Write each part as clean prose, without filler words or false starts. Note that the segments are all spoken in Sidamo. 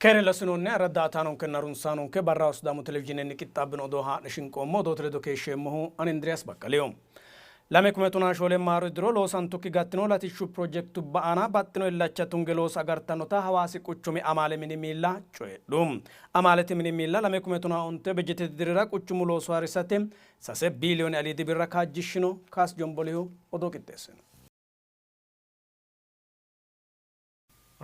كان لسنوني رداتانون كنارونسانون كبراوس دامو تلفزيون كتابن ودوها نشنكومو دوت لدوكيشيمو ان اندرياس بكاليوم لامكمتونا شولي مارو درو لو سانتوكي غاتنو لاتيشو بروجكت بانا باتنو اللاتشاتونجلوس اغارتانوتا حواسي قچومي امال مني ميلا چويدوم امالتي مني ميلا لامكمتونا اونت بجت دررا قچومو لو سوارساتم ساسه بليون علي دبرا كاجشنو كاس جومبوليو ودوكيتسن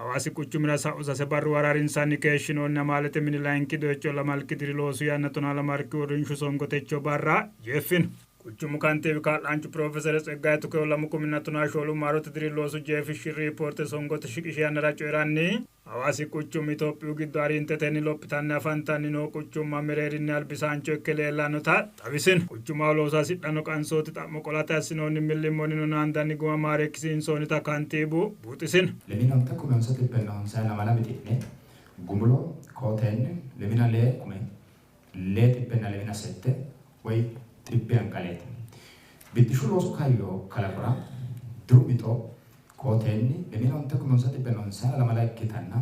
Awasi kuchumira sa separu wararin sani keshino na malete mini lanki do echo la malki dirilosu ya natona la marki orin shusongo techo barra jeffin kuchumu kante wika lanchu professor Tseggaye Tukew lamuko minatona sholu marot dirilosu jeffish report songo teshikishi anara choirani awasi kuchum Itophiyu giddo arinteni lopitani afantani no kuchuma mererini albisancho ekkelela nota tabisin kuchuma losa sidhano qansoti xammo qolata sinoni millimoni no nandani guma marekisin sonita kantibu butisin lemina mtaku memsati pennon sana mala bitine gumulo koten lemina le kume le tipenna lemina sette way tippe ankalete bitishu losu kayo kalakora drumito kotenni lemina mtaku memsati pennon sana mala kitanna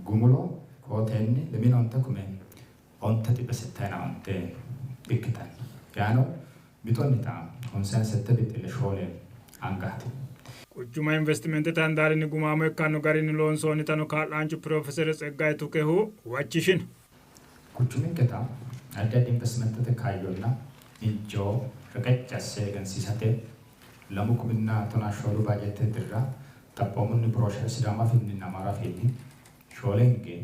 gumulo kotenni lemina mtaku men onta tippe settena onte bikitan yano bitonita onsen sette bitile shole angati Kuchuma investment tandari ni gumamo ekkano garini lonso ni tano kalanchu professor Tseggaye Tukew wachishin kuchumin keta adda investment te kayonna injo rekachasse gansisate lamu kuminna tona sholu bajete dirra tapomun process dama finni namara finni sholenge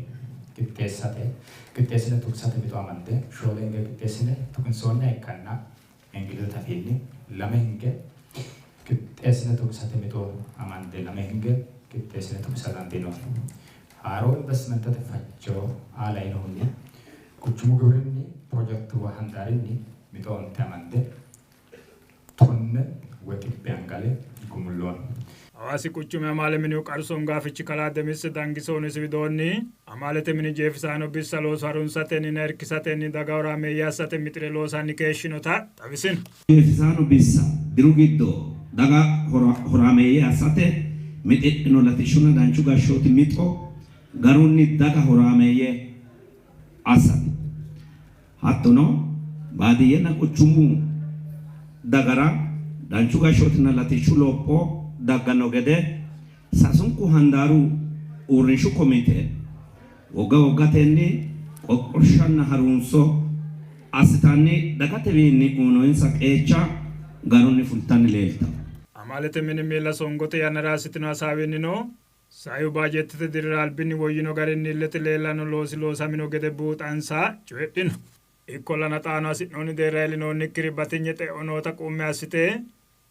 kittesine tuksate bitu amante sholenge kittesine tukinsonna ekkanna engilta finni lamenge kittesine tuksate bitu amante lamenge kittesine tuksatantino haro investment te faccio ala inonni kuchumu gurinni project wa handarinni bitu onte amante tonne weti bengale gumullon Awasi kuchume amale mini qarson gafichi kala demis dangisoni sibidonni amalete mini jefisano bisalo sarunsateni nerkisateni dagawra meyasate mitre losani keshinota tabisin jefisano bissa dirugiddo daga horameyasate mitino latishuna danchu gashoti mito garunni daga horameye asate hattono badiyena kuchumu dagara danchu gashoti na latishu lopo daggano gede sasunku handaru urinshu komite wogatenni qoqqorshanna harunso asitani dagatewiinni unoinsa qeecha garunni fultanni leelta amalete mini mila songote yanara sitino asawinni no sayu bajetete dirra albini woyino garinni illete leellano loosamino gede buuxansa coyidhino ikkollana xaano asinoni deerraelinonni kiribatinyete onota qumme assite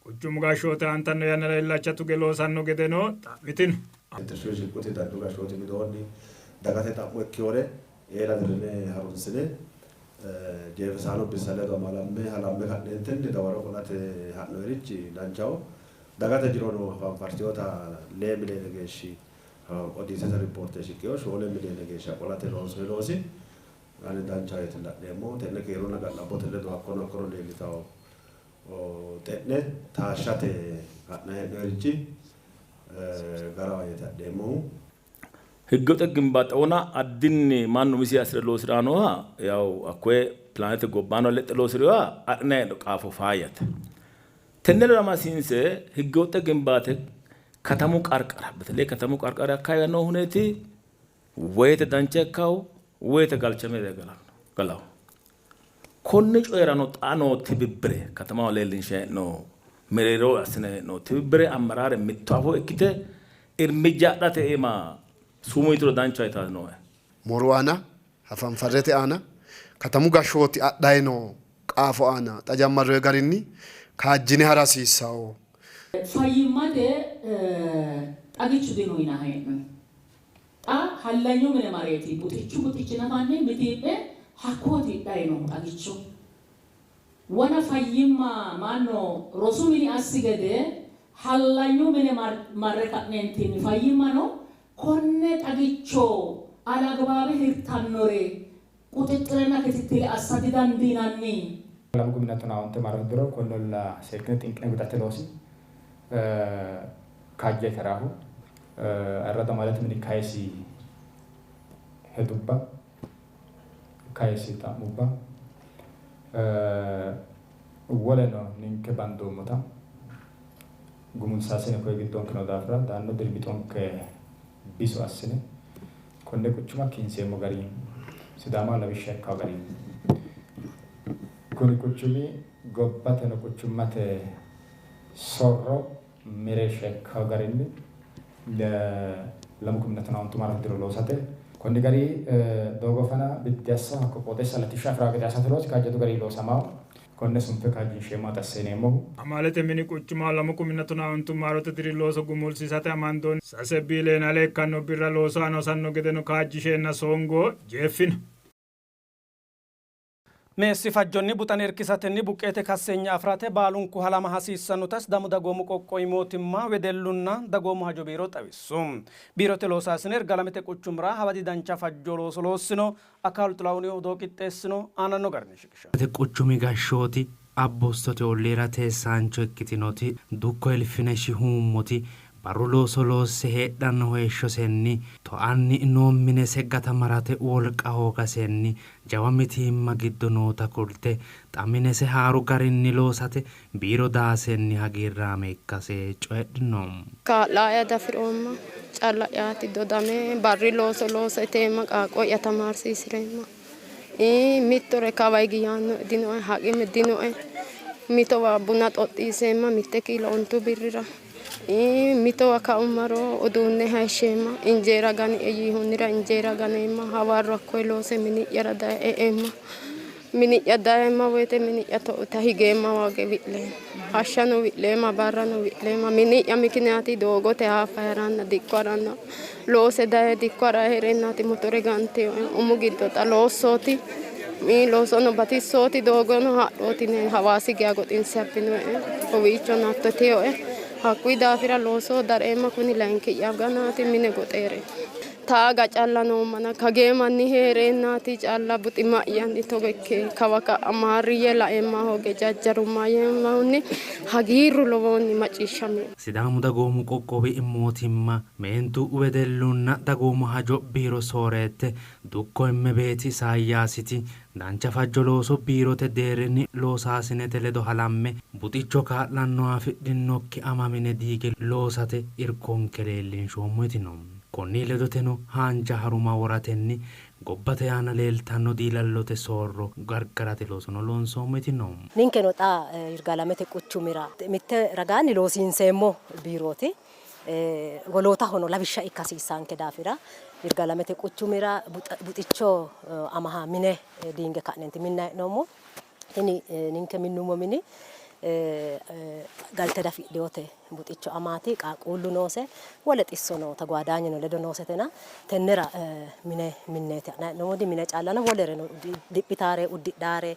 kuchum gashota antanno yanara illachatu gelosanno gedeno tamitin intersuji kote dandu gashoti midonni dagate tamu ekkiore era dirne harunsine jefisano bisale gamalamme halamme kadentenne dawaro qolate hanno erichi danchao dagate jirono partiota le milene geshi odisata report shikyo shole milene geshi qolate losi ani danchao etla demo tenne kerona galla botelle do akkono akkono lelitaw tenne taashate kadna erichi garawayeta demo ህገወጥ ግንባታውና አድን ማኑ ሚሲ ያስረሎ ስራኖዋ ያው አኮይ ፕላኔት ጎባኖ ለጥሎ ስሪዋ አቅና ቃፎ ፋያት ተነለማ ሲንሰ ህገወጥ ግንባታ ከተሙ ቃርቃራ በተለይ ከተሙ ቃርቃራ አካባቢ ነው ሁኔቲ ወይተ ዳንቸካው ወይተ ጋልቸመ ገላው ኮንጮ የራኖ ጣኖ ትብብሬ ከተማው ለልንሸ ነው መሬሮ አስነ ነው ትብብሬ አመራር የሚታወ እክተ እርምጃ ዳተኤማ sumoitro dancho ita no moruana hafan farrete ana katamu gashoti addaino qaafo ana tajammarre garinni kaajjine harasiisao fayyimate agichu dino ina hayno ta hallanyo mene mareti butichina manne bitibe hakoti daino agichu wana fayyimma manno rosumini asigede hallanyo mene marre kadnentini fayyimma no konne tagicho alagbabe hirtannore ቁጥጥርና ክትትል አሳድዳን ዲናኒ ለምጉምነቱና አንተ ማረድሮ ኮሎላ ሴክነት እንቅነ ጉዳተሎሲ ካጀ ተራሁ አረዳ ማለት ምን ካይሲ hedubba kaayesita mubba woleno ninke bandoomota gumunsaasine koye giddoonke no daafira daanno dirbixonke biso assine konne quchuma kinseemmo garii sidaama lawishsha ikkawo garii kuni quchumi gobbateno quchummate sorro mereeshsha ikkawo garinni lamu kumina tonaantu mara diro loosate konni garii doogo fana biddiassa hakko qooxeessa latishsha afiraa gede asate loosi kaajjatu garii loosamaa konne sunfe kaajjinsheemmo tasseeneemmohu amalete mini quchuma lamu kumina tonaantu marote diri looso gumulsiisate amandoon sase biileena leekkanno birra looso anosanno gedeno kaajjisheenna soongoo jeeffino meessi fajjonni buxan hirkisatenni buqqeete kasseenya afrate baalunku halama hasiissannutas damu dagoomu qoqqowi mootimmaa wedellunna dagoomu hajo biiroo xawissu biirote loosaasine ergalamete quchumra hawadi dancha fajjo looso loossino akaalu xulaawuni odoo qixxeessino aananno garni shiqisha quchumi gashshooti abbostote olliira teessaancho ikkitinoti dukko elfineshi huummoti barru looso loosse heedhanno heeshshosenni to'anni noommine seggata marate wolqa hoogasenni jawa mitiimma giddo noota kulte xaminese haaru garinni loosate biiro daasenni hagiirraame ikkase coedhino kaa'laaya dafiroomma calla'yaati dodame barri looso looseteemma qaaqo'ya tamaarsiisireemma mittore kaway giyaanno dinoe haqime dinoe mitowa buna xoxxiiseemma mitte kiilo ontu birrira mitowa ka'ummaro uduunne hayishsheemma injeera gani eyiihunira injeera ganeemma hawaarro hakkoye loose mini'yara daye e'eemma mini'ya dayeemma woyte mini'ya to'uta higeemma waage wi'leemma hashshano wi'leemma barrano wi'leemma mini'ya mikinaati doogote haafa heranna dikko haranna loose daye dikko hara herennaati motore gante umu giddo xa loossooti loosono batissooti doogono hadhootine hawaasi geya goxinse abbinoe kowiicho nattoteoe hakkuyi daafira looso dareemma kuni layinki'ya ganaati mine goxeere taaga calla noommana kagee manni heereennaati calla buxima'yanni togekke kawa ka'a maarriyye laeemma hooge jajjarumma yeemmahunni hagiirru lowoonni macciishshame sidaamu dagoomu qoqqowi mootimma meentu wedellunna dagoomu hajo biiro sooreette dukko emmebeeti isaayyaasiti dancha fajjo looso biirote deerrinni loosaasinete ledo halamme buxicho kaa'lanno afidhinokki amamine diige loosate irkonke leellinshoommo yitino konni ledoteno haanja haruma woratenni gobbate aana leeltanno diilallote soorro gargarate loosono loonsoommo yitino ninkeno xa irgaalamete quchumira mitte ragaanni loosiinseemmo biirooti wolootahono lawishsha ikkasiissaanke daafira irgaalamete quchumira buxicho amaha mine diinge ka'neenti minna he'noommo tini ninke minnummo mini galte dafidhiyote buxicho amaati qaaquullu noose wole xisso noota gwaadaanyino ledo noosetena tennera mine minneeti ha'neeti mine callana wolereno diphitaare uddidhaare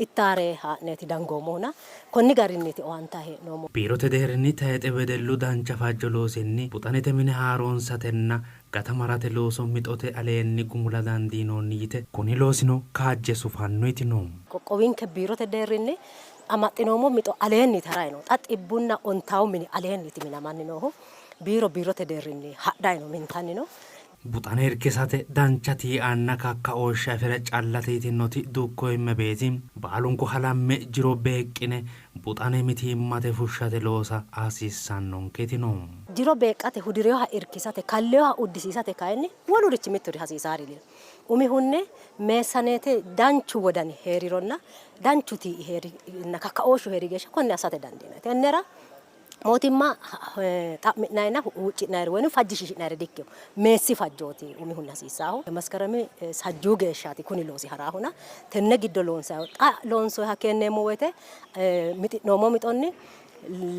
ittaare haa'neeti dangoomohuna konni garinniiti owaanta hee'noommo biirote deerrinni taexe wedellu dancha fajjo loosinni buxanete mine haaroonsatenna gata marate looso mixote aleenni gumula dandiinoonni yite kuni loosino kaajje sufanno yitino qoqqowinke biirote deerrinni amaxxinoommo mixo aleenni tarayno xa xibbunna ontaawu mini aleenniti minamanni noohu biirote deerrinni hadhayno mintannino buxane irkisate dancha tii'anna kakka ooshsha fere callate yitinoti dukko immebeeti baalunku halamme jiro beeqqine buxane mitiimmate fushshate loosa hasiissannonketino jiro beeqqate hudireyoha irkisate kalleyoha uddisiisate kayinni wolurichi mittori hasiisaari lino umihunne meessaneete danchu wodani heerironna danchu tii'i heerinna kakka ooshshu heeri geeshsha konne assate dandiinay tennera mootimma xa'mi'nayna huucci'nayri woyni fajjishiishi'nayri dikkeyo meessi fajjooti umihunni hasiisaahu maskarami sajjuu geeshshaati kuni loosi haraahuna tenne giddo loonsayo xa loonsoyiha kenneemmo woyte mixi'noommo mixonni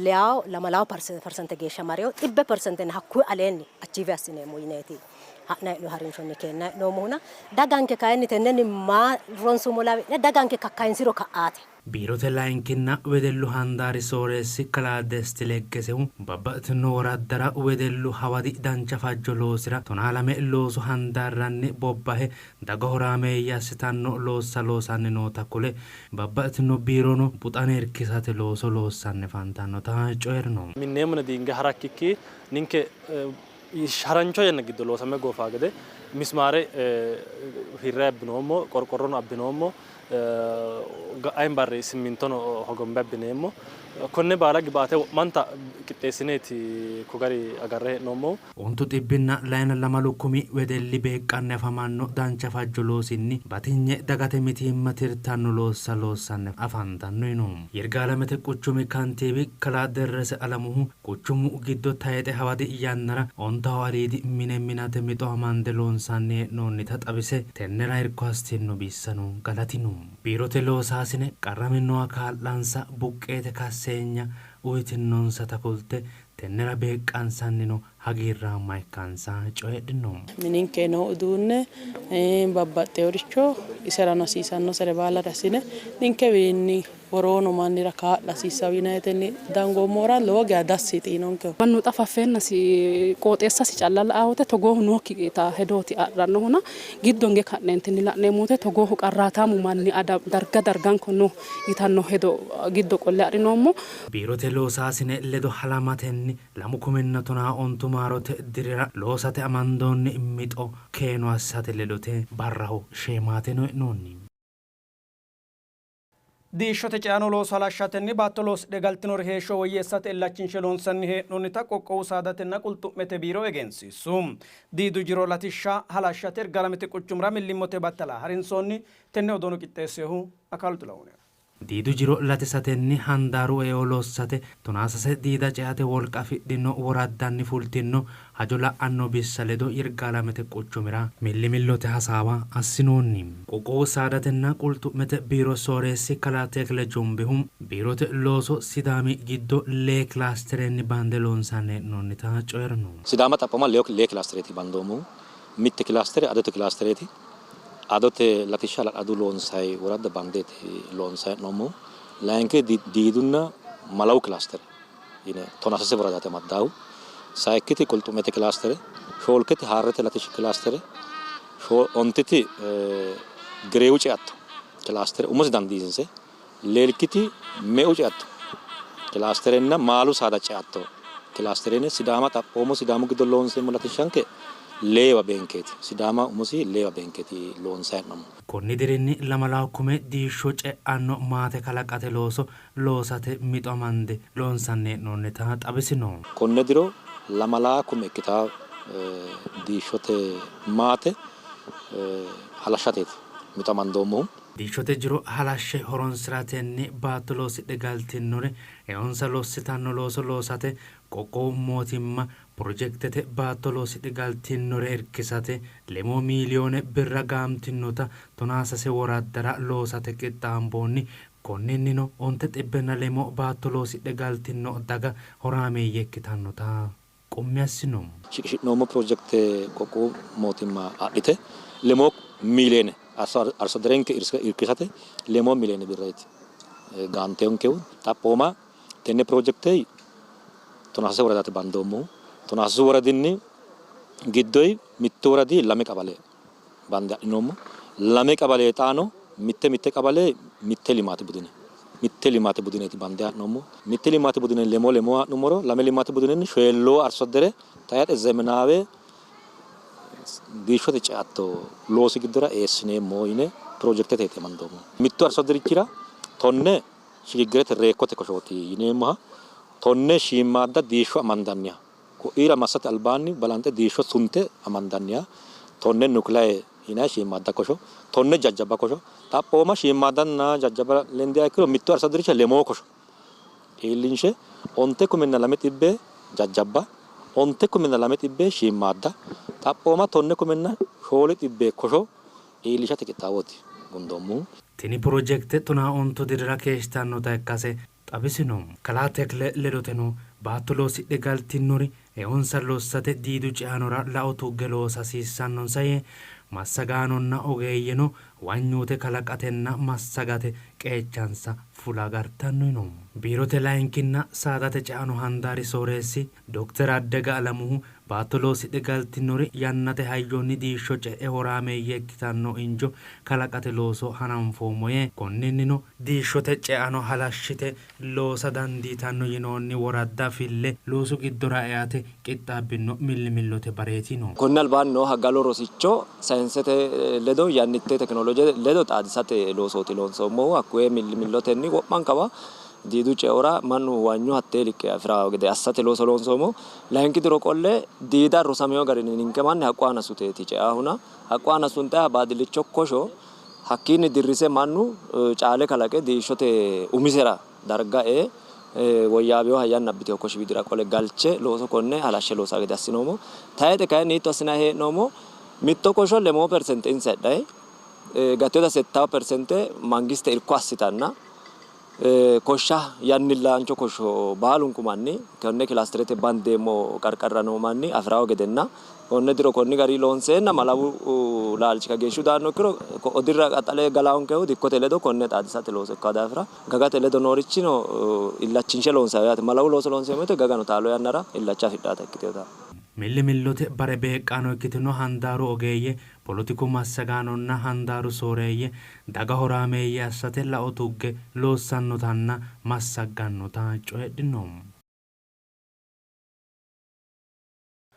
leyawo lamalawo persente geeshsha mareyo 100% hakkuyi aleenni achiive assineemmo yineeti ha'nayno harinshonni kenna noomohuna daganke kayinni tennenni maa ronsumo lawi'ne daganke kakkayinsiro ka'aate biirote layinkinna wedellu handaari sooreessi kalaadesti leggesehu babbaxitino woraddara wedellu hawadi dancha fajjo loosira tonaa lame looso handaarranni bobbahe daga horaameeyya assitanno loossa loosanni noota kule babbaxitino biirono buxane irkisate looso loossanni fantannota coyirno minneemmo diinge harakkikki ninke harancho yenna giddo loosame goofaa gede mismaare hirra abbinoommo qorqorroon abbinoommo ga'aan barri simmintoon hogombe abbineemmo konne baala gibaate manta qixxeessineeti kugari agarre hee'noommo. Ontu xibbinna layina lama lukkumi wedelli beeqqanne afamanno dancha fajjo loosinni batinye dagate mitiimma tirtanno loossa loossanne afantanno yinu. Yirgaalamete quchumi kantiiwi kalaa Derrese Alamuhu quchumu giddo taayete hawadi yannara ontaho aliidi mine minate mixo amande loonsanni hee'noonnita xawise tennera irko hastinno bissanu galatinu. Biirote loosaasine qarraminoha kaa'lansa buqqeete kassegna uyitinnonsata kulte tennera beeqqansannino hagiirraa maykkansa coyedhino. Mininkeno uduunne babbaxxeworicho iserano hasiisannore baala rassine ninkewiinni woroono mannira kaa'la hasiissawo yinayiitenni dangoommoora lowo geya dassi xiinonkeho. Mannu xafaffeennasi qooxeessasi calla la"awote togoohu nookki qiita hedooti adhannohuna giddonge ka'neentinni la'neemmote togoohu qarraataamu manni darga darganko no yitanno hedo giddo qolle adhinoommo. Biirote loosaasine ledo halamatenni 2011 maarote dirira loosate amandoonni mixo keeno assate ledote barraho sheemaate noonni. Diishote ceano looso halashshatenni baatto loosidhe galtinori heeshsho woyyeessate illachinshe loonsanni hee'noonnita qoqqowu saadatenna qulxu'mete biiro egensiissu. Diidu jiro latishsha halashshate ergalamete quchumira millimmote battala harinsoonni tenne odoono qixxeesseehu Akaalu Xilahune. Diidu jiro latisatenni handaaru e'oo loossate tonaasase diida ceate wolqa afidhino woraddanni fultino hajo la'anno bissa ledo yirgaalamete quchumira millimillote hasaawa assinoonni. Qoqqowu saadatenna qulxu'mete biiro sooreessi kalaa Tekle Jumbihum biirote looso Sidaami giddo lee kilaasterenni bande loonsanni hee'noonnita coyirano. Sidaama xaphoma lee kilaastereeti bandoomu mitte kilaastere adote kilaastereeti. Adote latishsha adu loonsay waradda bandeeti loonsay nomu laanke diidunna malawu kilaaster yine tonasase waradate maddaawu sayikkiti qulxu'mete kilaaster shoolketi haarrete latishshi kilaaster ontiti gereewu ce'atto kilaaster umosi dandiisinse leelkiti me'u ce'atto kilaasterenna maalu saada ce'atto kilaasterene sidaama xaphoomo sidaamu giddo loonseemmo latishshanke leewa benkeeti sidaama umusi leewa benkeeti loonsaynomo. Konni dirinni lamala kume diisho ce'anno maate kalaqate looso loosate mixo amande loonsanni hee'noonnita xabisino. Konne diro lamala kume ikkitaa diishote maate halashshateeti mixo amandoommohu. Diishote jiro halashshe horonsiratenni baatto loosidhe galtinore eonsa lossitanno looso loosate qoqqowu mootimma projektete baatto loosidhe galtinore irkisate 2 miiliyoone birra gaamtinnota tonaasase woraddara loosate qixxaamboonni konninnino onte xibbenna 2 baatto loosidhe galtinno daga horaameeyye ikkitannota qummi assino. Shiqishi'noommo projekte qoqqowu mootimma adhite 2 miiliyoone arso darenke irkisate 2 miiliyoone birreeti gaanteonkehu xaphooma tenne projektey tonaasase woradate bandoommo tonaasase woradinni giddoy mitte woradi 2 qabale bande adhinoommo 2 qabale xaano mitte qabale mitte limaate budineeti bande adhinoommo mitte limaate budine lemo adhumoro 2 limaate budinenni sheelloo arso dere tayaxe zeminaawe diishote ce'atto loosi giddora eessineemmo yine projekteteeti amandoommo mittu arso derichira tonne shigiggirete reekkote koshooti yineemmoha tonne shiimmaadda diisho amandanniha ko'iira massate albaanni balante diisho sunte amandanniha tonne nukilaye yinayi shiimmaadda kosho tonne jajjabba kosho xaphooma shiimmaaddanna jajjabba lendiha ikkiro mittu arso dericha lemoo kosho iillinshe onte kuminna 2 xibbe jajjabba onte kuminna 2 xibbe shiimmaadda xaphooma tonne kuminna 6 xibbe kosho iillishate qixxaawooti gundoommu. Tini projekte tonaa onto dirira keestannota ikkase xabisino. Kalaa Tekle ledoteno baatto loosidhe galtinori eonsa lossate diidu ce'anora la'o tugge loosa hasiissannonsa yee massagaanonna ogeeyyeno wanyoote kalaqatenna massagate qeechansa fulagartannu ino biirote laayinkinna saadate ce'ano handaari sooreessi Dr. Addega Alamuhu baatoloosidhe galtinori yannate hayyoonni diishsho ce'e horaameeyye ikkitanno injo kalaqate looso hananfoommoye konninnino diishshote ce'ano halashshite loosa dandiitanno yinoonni woradda fille loosu giddora eate qixxaabbino millimillote bareetino. Konni albaanni noo haggaloo rosicho sayinsete ledo yannitte tekinolooje ledo xaadisate loosooti loonsoommohu hakkuye millimillotenni wo'man qaba. Diidu ce'ora mannu huwanyu hattee likke afira gede assate looso loonsoomo laayinki diro qolle diida rosameyo garinni ninke manni haqqu aana suteeti ce'a huna haqqu aana sunte baadilicho kosho hakkiinni dirrise mannu caale kalaqe diishshote umisera darga'e woyyaabeyo hayyan nabbiteyo koshi widira qole galche looso konne halashshe loosa gede assinoomo tayete kayinni hiitto assina hee'noomo mitto kosho lemoo persente insedhae gatteyoda 70% mangiste irko assitanna koshsha yannillaancho kosho baalunku manni konne kilasterete bandeemmo qarqarra noo manni afirawo gedenna konne diro konni gari loonseenna malawu laalchi kageeshshu daanno ikkiro odirra qaxale galaonkehu dikkote ledo konne xaadisate looso ikka daafira gagate ledo noorichino illachinshe loonsayo yaate malawu looso loonseemmote gagano taalo yannara illacha afidhaata ikkiteeta. millimillote bare beeqqaano ikkitino handaaru ogeeyye politiku massagaanonna handaaru sooreeyye daga horaameeyye assate lao tugge loossannotanna massaggannota coyidhinoom.